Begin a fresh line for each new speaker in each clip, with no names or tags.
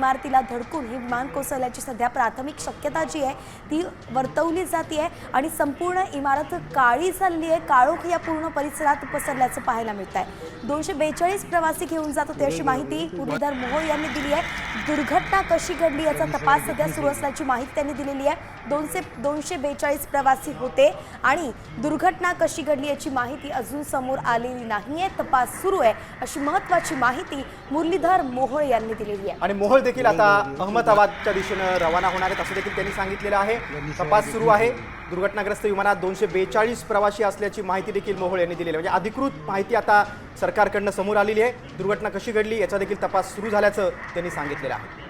इमारतीला धडकून हे विमान कोसळल्याची सध्या प्राथमिक शक्यता जी आहे ती वर्तवली जाते आहे आणि संपूर्ण इमारत काळी झाली आहे। काळोख या पूर्ण परिसरात पसरल्याचं पाहायला मिळत आहे। 242 प्रवासी घेऊन जात होते अशी माहिती मुरलीधर मोहोळ यांनी दिली आहे। दुर्घटना कशी घडली याचा तपास सध्या सुरू असल्याची माहिती त्यांनी दिलेली आहे। 242 प्रवासी होते आणि दुर्घटना कशी घडली याची माहिती अजून समोर आलेली नाहीये। तपास सुरू आहे अशी महत्त्वाची माहिती मुरलीधर मोहोळ यांनी दिलेली आहे।
आणि मोहोळ देखील आता अहमदाबादच्या दिशेने रवाना होणार आहेत असं देखील त्यांनी सांगितलेलं आहे। तपास सुरू आहे। दुर्घटनाग्रस्त विमानात 242 प्रवासी असल्याची माहिती देखील मोहोळ यांनी दिलेली आहे। म्हणजे अधिकृत माहिती आता सरकारकडून समोर आलेली आहे। दुर्घटना कशी घडली याचा देखील तपास सुरू झाल्याचं त्यांनी सांगितलेलं आहे।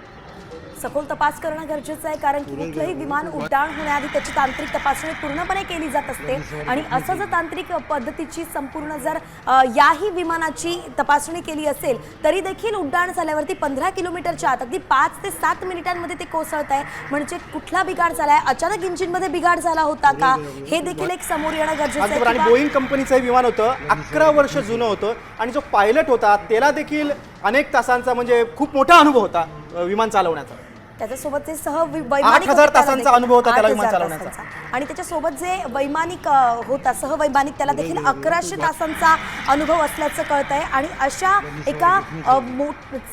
सखोल तपास करणं गरजेचं आहे कारण की कुठलंही विमान उड्डाण होण्याआधी त्याची तांत्रिक तपासणी पूर्णपणे केली जात असते आणि असं जर तांत्रिक पद्धतीची संपूर्ण जर याही विमानाची तपासणी केली असेल तरी देखील उड्डाण झाल्यावरती 15 किलोमीटरच्या आत अगदी 5 ते 7 मिनिटांमध्ये ते कोसळत आहे। म्हणजे कुठला बिघाड झालाय, अचानक इंजिनमध्ये बिघाड झाला होता का, हे देखील एक समोर येणं गरजेचं आहे।
आणि बोईंग कंपनीचं विमान होतं, 11 वर्ष जुनं होतं आणि जो पायलट होता त्याला देखील अनेक तासांचा म्हणजे खूप मोठा अनुभव होता विमान चालवण्याचा।
त्याच्यासोबतचे
सहवैमानिक 8,000 तासांचा अनुभव होता त्याला विमान चालवण्याचा
आणि त्याच्यासोबत जे वैमानिक होता सहवैमानिक त्याला देखील 1100 तासांचा अनुभव असल्याचं कळतंय। आणि अशा एका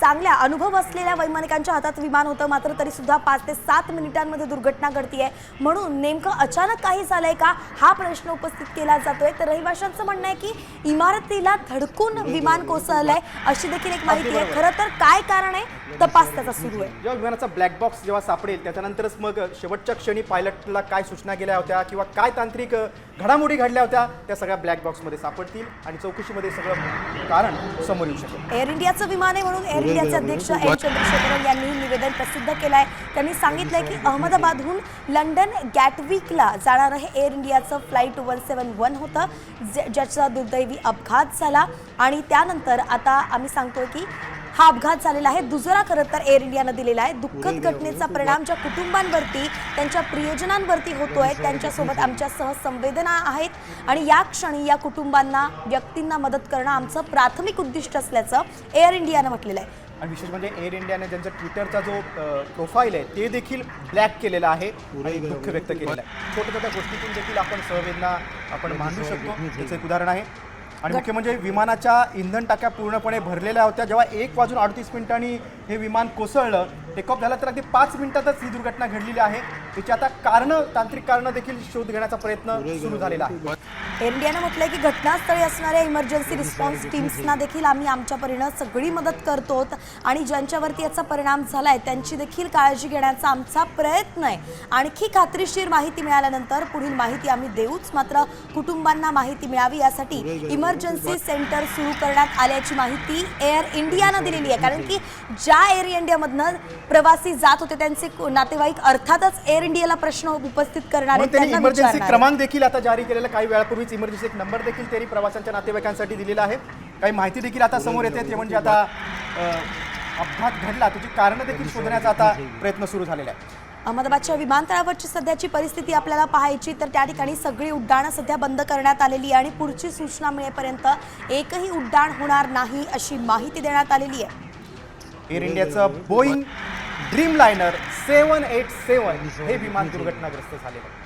चांगल्या अनुभव असलेल्या वैमानिकांच्या हातात विमान होतं मात्र तरी सुद्धा 5 ते 7 मिनिटांमध्ये दुर्घटना घडतीये। म्हणून नेमकं अचानक काही झालंय का हा प्रश्न उपस्थित केला जातोय। तर रहिवाशांचं म्हणणं आहे की इमारतीला धडकून विमान कोसळलंय अशी देखील एक माहिती आहे। खरं तर काय कारण आहे तपास त्याचा सुरू आहे।
जेव्हा विमानाचा ब्लॅक बॉक्स जेव्हा सापडेल त्याच्यानंतरच मग शेवटच्या क्षणी पायलटला काय सूचना गेल्या होत्या किंवा काय तांत्रिक घडामोडी घडल्या होत्या त्या सगळ्या ब्लॅक बॉक्समध्ये सापडतील आणि चौकशीमध्ये सगळं कारण समोर येऊ शकेल।
एअर इंडियाचं विमान आहे म्हणून एअर इंडियाचे अध्यक्ष एम चंद्रशेखरन यांनी निवेदन प्रसिद्ध केलं आहे। त्यांनी सांगितलंय की अहमदाबादहून लंडन गॅटविकला जाणारं हे एअर इंडियाचं फ्लाईट 171 होतं ज्याचा दुर्दैवी अपघात झाला आणि त्यानंतर आता आम्ही सांगतोय की हा अपघात झालेला आहे। दुजोरा खरं तर एअर इंडियानं दिलेला आहे। दुःखद घटनेचा परिणाम ज्या कुटुंबांवरती त्यांच्या प्रियजनांवरती होतोय त्यांच्यासोबत आमच्या सहसंवेदना आहेत आणि या क्षणी या कुटुंबांना व्यक्तींना मदत करणं आमचं प्राथमिक उद्दिष्ट असल्याचं एअर इंडियानं म्हटलेलं आहे।
आणि विशेष म्हणजे एअर इंडियाने ज्यांचा ट्विटरचा जो प्रोफाईल आहे ते देखील ब्लॅक केलेला आहे आणि दुःख व्यक्त केलेलं आहे। छोट्या छोट्या गोष्टीतून देखील आपण सहवेदना आपण मांडू शकतो याचं एक उदाहरण आहे। आणि मुख्य म्हणजे विमानाच्या इंधन टाक्या पूर्णपणे भरलेल्या होत्या। जेव्हा 1:38 हे विमान कोसळलं टेकऑफ झालं तर अगदी 5 मिनिटातच ही दुर्घटना घडलेली आहे। त्याची आता तांत्रिक कारणं देखील शोध घेण्याचा प्रयत्न सुरू झालेला आहे।
एअर इंडियानं म्हटलंय की घटनास्थळी असणाऱ्या इमर्जन्सी रिस्पॉन्स टीम्सना देखील आम्ही आमच्या परीनं सगळी मदत करतो आणि ज्यांच्यावरती याचा परिणाम झालाय त्यांची देखील काळजी घेण्याचा आमचा प्रयत्न आहे। आणखी खात्रीशीर माहिती मिळाल्यानंतर पुढील माहिती आम्ही देऊच मात्र कुटुंबांना माहिती मिळावी यासाठी इमर्जन्सी सेंटर सुरू करण्यात आल्याची माहिती एअर इंडियानं दिलेली आहे। कारण की ज्या एअर इंडियामधनं प्रवासी जात होते त्यांचे नातेवाईक अर्थातच एअर इंडियाला प्रश्न उपस्थित करणार आहेत। त्यांना
इमर्जन्सी क्रमांक देखील आता जारी केलेला काही वेळापूर्वीच इमर्जन्सी एक नंबर देखील त्यांनी प्रवाशांच्या नातेवाईकांसाठी दिलेला आहे। काही माहिती देखील आता समोर येते ते म्हणजे आता अपघात घडला त्याची कारणं देखील शोधण्याचा आता प्रयत्न सुरू झालेला आहे।
अहमदाबादच्या विमानतळावरची सध्याची परिस्थिती आपल्याला पाहायची तर त्या ठिकाणी सगळी उड्डाणं सध्या बंद करण्यात आलेली आणि पुढची सूचना मिळेपर्यंत एकही उड्डाण होणार नाही अशी माहिती देण्यात आलेली आहे।
एअर इंडियाचं बोईंग ड्रीमलाइनर 787 हे विमान दुर्घटनाग्रस्त झालेलं आहे।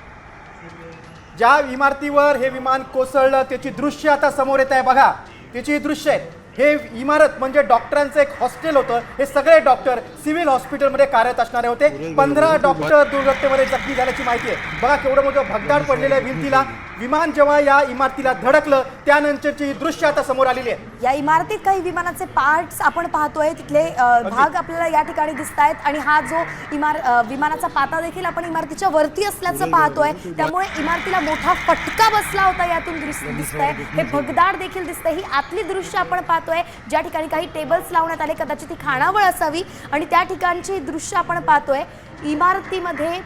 ज्या इमारतीवर हे विमान कोसळलं त्याची दृश्य आता समोर येत आहे बघा। त्याची दृश्य आहेत। हे इमारत म्हणजे डॉक्टरांचं एक हॉस्टेल होतं। हे सगळे डॉक्टर सिव्हिल हॉस्पिटलमध्ये कार्यरत असणारे होते। 15 डॉक्टर दुर्घटनेमध्ये जखमी झाल्याची माहिती आहे। बघा केवढं मोठं भगदाड पडलेलं आहे भिंतीला। विमान जेव्हा या इमारतीला धडकलं त्यानंतरची दृश्य आता समोर आलेली आहे।
या इमारतीत काही विमानाचे पार्ट्स आपण पाहतोय तिथले भाग आपल्याला या ठिकाणी दिसत आहेत आणि हा जो विमानाचा पाता देखील आपण इमारतीच्या वरती असल्याचं पाहतोय त्यामुळे इमारतीला मोठा फटका बसला होता यातून दिसतंय। हे भगदाड देखील दिसतंय। ही आतली दृश्य आपण पाहतोय ज्या ठिकाणी काही टेबल्स लावण्यात आले कदाचित ही खानावळ असावी आणि त्या ठिकाणची दृश्य आपण पाहतोय। इमारतीमध्ये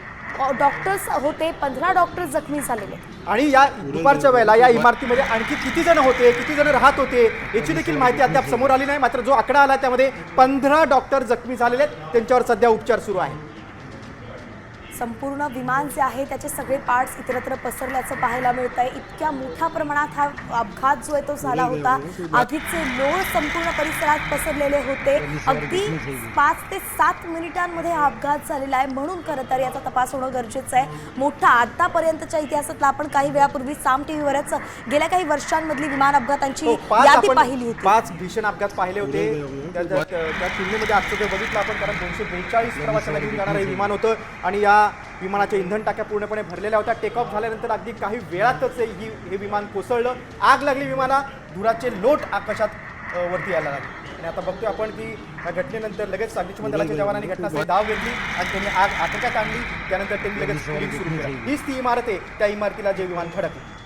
डॉक्टर्स होते 15 डॉक्टर जखमी झालेले
आणि या दुपारच्या वेळेला या इमारतीमध्ये आणखी किती जण होते किती जण राहत होते याची देखील माहिती अद्याप समोर आली नाही। मात्र जो आकडा आला त्यामध्ये 15 डॉक्टर जखमी झालेले आहेत त्यांच्यावर सध्या उपचार सुरू आहे।
संपूर्ण विमान जे आहे त्याचे सगळे पार्ट्स इतरत्र पसरल्याचं पाहायला मिळत आहे. इतक्या मोठ्या प्रमाणात हा अपघात जो आहे तो झाला होता. आगीचे लोळ संपूर्ण परिसरात पसरलेले होते. अगदी 5 ते 7 मिनिटांमध्ये हा अपघात झालेला आहे. म्हणून खरं तर याचा तपास होणं गरजेचं आहे. मोठा आतापर्यंतच्या इतिहासातला आपण काही वेळापूर्वी साम टीव्हीवरच गेल्या काही वर्षांमधली विमान अपघातांची यादी पाहिली होती.
5 भीषण अपघात पाहिले होते. त्या तुलनेमध्ये आजचं ते बघितलं आपण, कारण 242 प्रवाशांना घेऊन जाणारं हे विमान होतं आणि या विमानाच्या इंधन टाक्या पूर्णपणे भरलेल्या होत्या. टेक ऑफ झाल्यानंतर अगदी काही वेळातच हे विमान कोसळलं. आग लागली विमानाला. धुराचे लोट आकाशात वरती यायला लागले आणि आता बघतोय आपण की या घटनेनंतर लगेच अग्निशमन दलाच्या जवानांनी घटनास्थळी धाव घेतली आणि त्यांनी आग आटोक्यात आणली. त्यानंतर त्यांनी लगेच शोध सुरू केला. हीच ती इमारत आहे, त्या इमारतीला जे विमान धडकलं.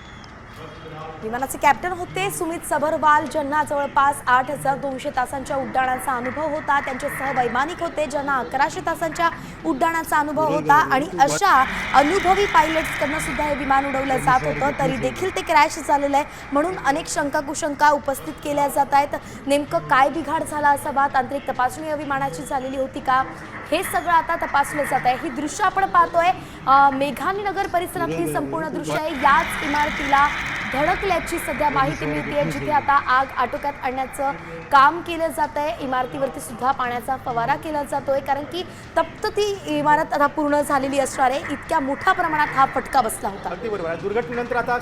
विमानाचे कॅप्टन होते सुमित सबरवाल, ज्यांना जवळपास 8,200 तासांच्या उड्डाणाचा अनुभव होता. त्यांचे सहवैमानिक होते ज्यांना 1100 तासांच्या उड्डाणाचा अनुभव होता. आणि अशा अनुभवी पायलट्सकडनं सुद्धा हे विमान उडवलं जात होतं. तरी देखील ते क्रॅश झालेलं आहे. म्हणून अनेक शंका कुशंका उपस्थित केल्या जात आहेत. नेमकं काय बिघाड झाला असावा, तांत्रिक तपासणी या विमानाची झालेली होती का, हे सगळं आता तपासलं जात आहे. ही दृश्य आपण पाहतोय मेघानी नगर परिसरातली संपूर्ण दृश्य आहे. याच इमारतीला धडकल्याची सध्या माहिती मिळते, जिथे आता आग आटोक्यात आणण्याचं काम केलं जात आहे. इमारतीवरती सुद्धा पाण्याचा फवारा केला जातोय, कारण की तप्त ती इमारत आता पूर्ण झालेली असणार आहे. इतक्या मोठ्या प्रमाणात हा फटका बसला होता.
अगदी बरोबर. दुर्घटनेनंतर आता